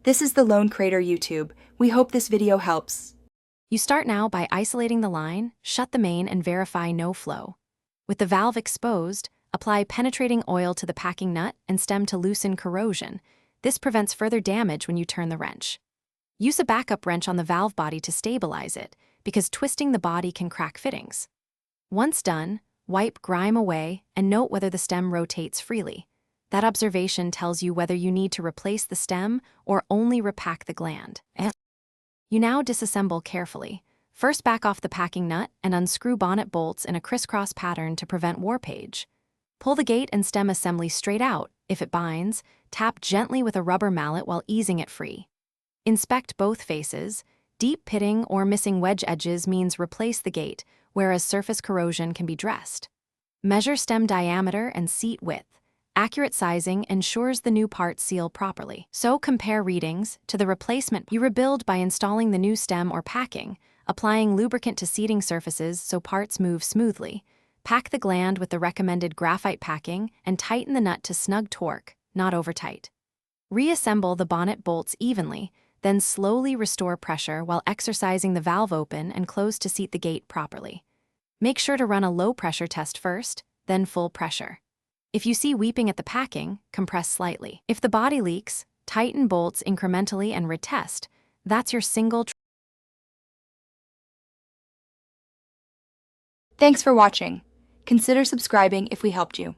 This is the Lone Crater YouTube. We hope this video helps. You start now by isolating the line, shut the main, and verify no flow. With the valve exposed, apply penetrating oil to the packing nut and stem to loosen corrosion. This prevents further damage when you turn the wrench. Use a backup wrench on the valve body to stabilize it, because twisting the body can crack fittings. Once done, wipe grime away and note whether the stem rotates freely. That observation tells you whether you need to replace the stem or only repack the gland. You now disassemble carefully. First, back off the packing nut and unscrew bonnet bolts in a crisscross pattern to prevent warpage. Pull the gate and stem assembly straight out. If it binds, tap gently with a rubber mallet while easing it free. Inspect both faces. Deep pitting or missing wedge edges means replace the gate, whereas surface corrosion can be dressed. Measure stem diameter and seat width. Accurate sizing ensures the new parts seal properly. So compare readings to the replacement. You rebuild by installing the new stem or packing, applying lubricant to seating surfaces so parts move smoothly. Pack the gland with the recommended graphite packing and tighten the nut to snug torque, not over tight. Reassemble the bonnet bolts evenly, then slowly restore pressure while exercising the valve open and close to seat the gate properly. Make sure to run a low pressure test first, then full pressure. If you see weeping at the packing, compress slightly. If the body leaks, tighten bolts incrementally and retest. That's your single. Thanks for watching. Consider subscribing if we helped you.